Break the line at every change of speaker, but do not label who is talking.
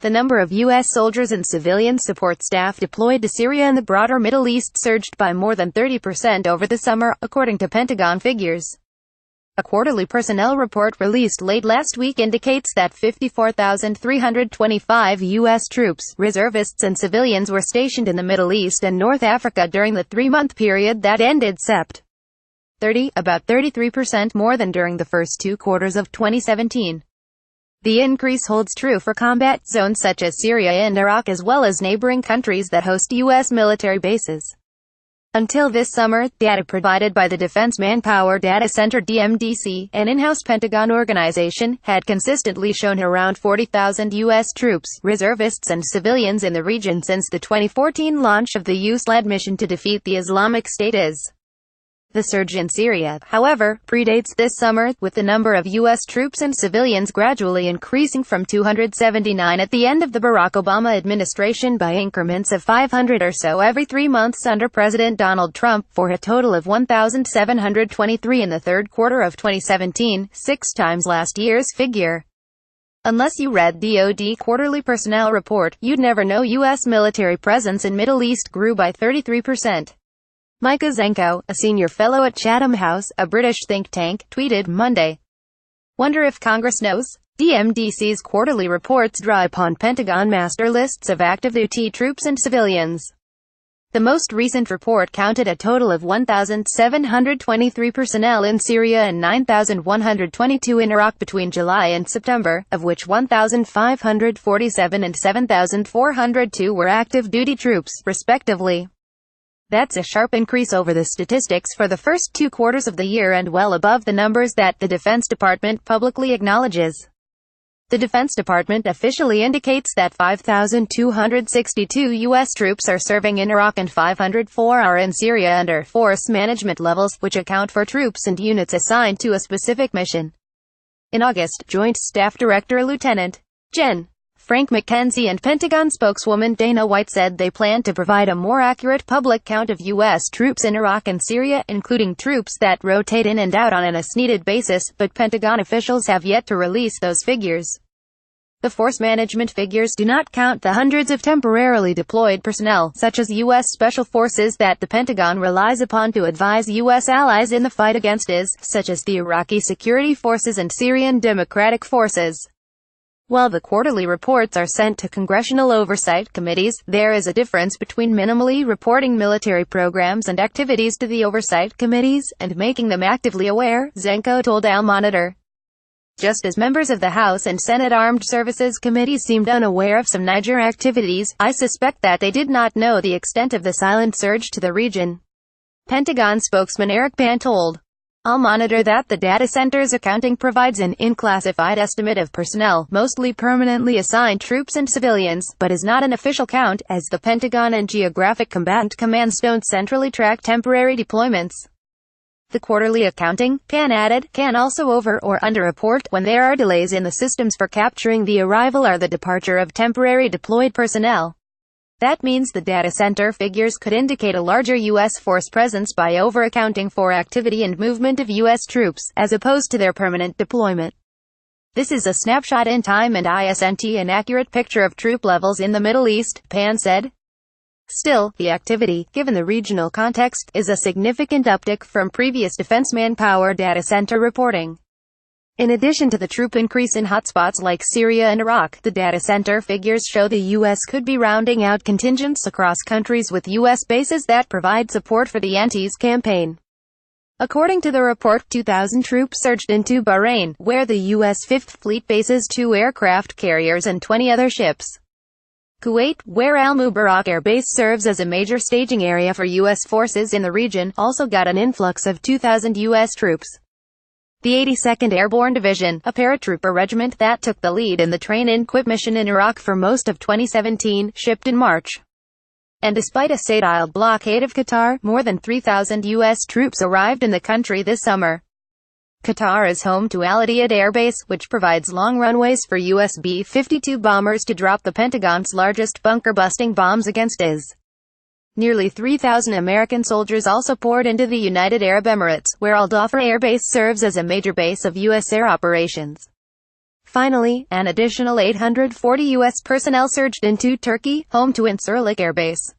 The number of U.S. soldiers and civilian support staff deployed to Syria and the broader Middle East surged by more than 30% over the summer, according to Pentagon figures. A quarterly personnel report released late last week indicates that 54,325 U.S. troops, reservists and civilians were stationed in the Middle East and North Africa during the three-month period that ended Sept. 30, about 33% more than during the first two quarters of 2017. The increase holds true for combat zones such as Syria and Iraq as well as neighboring countries that host U.S. military bases. Until this summer, data provided by the Defense Manpower Data Center (DMDC), an in-house Pentagon organization, had consistently shown around 40,000 U.S. troops, reservists and civilians in the region since the 2014 launch of the U.S.-led mission to defeat the Islamic State IS. The surge in Syria, however, predates this summer, with the number of U.S. troops and civilians gradually increasing from 279 at the end of the Barack Obama administration by increments of 500 or so every 3 months under President Donald Trump, for a total of 1,723 in the third quarter of 2017, 6 times last year's figure. Unless you read DoD Quarterly Personnel Report, you'd never know U.S. military presence in Middle East grew by 33%. Micah Zenko, a senior fellow at Chatham House, a British think tank, tweeted Monday. Wonder if Congress knows? DMDC's quarterly reports draw upon Pentagon master lists of active duty troops and civilians. The most recent report counted a total of 1,723 personnel in Syria and 9,122 in Iraq between July and September, of which 1,547 and 7,402 were active duty troops, respectively. That's a sharp increase over the statistics for the first 2 quarters of the year and well above the numbers that the Defense Department publicly acknowledges. The Defense Department officially indicates that 5,262 U.S. troops are serving in Iraq and 504 are in Syria under force management levels, which account for troops and units assigned to a specific mission. In August, Joint Staff Director Lieutenant Gen. Frank McKenzie and Pentagon spokeswoman Dana White said they plan to provide a more accurate public count of U.S. troops in Iraq and Syria, including troops that rotate in and out on an as-needed basis, but Pentagon officials have yet to release those figures. The force management figures do not count the hundreds of temporarily deployed personnel, such as U.S. Special Forces, that the Pentagon relies upon to advise U.S. allies in the fight against IS, such as the Iraqi Security Forces and Syrian Democratic Forces. While the quarterly reports are sent to congressional oversight committees, there is a difference between minimally reporting military programs and activities to the oversight committees, and making them actively aware, Zenko told Al Monitor. Just as members of the House and Senate Armed Services Committees seemed unaware of some Niger activities, I suspect that they did not know the extent of the silent surge to the region. Pentagon spokesman Eric Pan told I'll Monitor that the data center's accounting provides an unclassified estimate of personnel, mostly permanently assigned troops and civilians, but is not an official count, as the Pentagon and Geographic Combatant Commands don't centrally track temporary deployments. The quarterly accounting, Pan added, can also over or underreport when there are delays in the systems for capturing the arrival or the departure of temporary deployed personnel. That means the data center figures could indicate a larger U.S. force presence by over-accounting for activity and movement of U.S. troops, as opposed to their permanent deployment. This is a snapshot in time and isn't an accurate picture of troop levels in the Middle East, Pan said. Still, the activity, given the regional context, is a significant uptick from previous Defense Manpower Data Center reporting. In addition to the troop increase in hotspots like Syria and Iraq, the data center figures show the U.S. could be rounding out contingents across countries with U.S. bases that provide support for the anti-IS campaign. According to the report, 2,000 troops surged into Bahrain, where the U.S. Fifth Fleet bases 2 aircraft carriers and 20 other ships. Kuwait, where Al Mubarak Air Base serves as a major staging area for U.S. forces in the region, also got an influx of 2,000 U.S. troops. The 82nd Airborne Division, a paratrooper regiment that took the lead in the train-and-equip mission in Iraq for most of 2017, shipped in March. And despite a satile blockade of Qatar, more than 3,000 U.S. troops arrived in the country this summer. Qatar is home to Al Udeid Air Base, which provides long runways for U.S. B-52 bombers to drop the Pentagon's largest bunker-busting bombs against IS. Nearly 3,000 American soldiers also poured into the United Arab Emirates, where Al Dhafar Air Base serves as a major base of U.S. air operations. Finally, an additional 840 U.S. personnel surged into Turkey, home to Incirlik Air Base.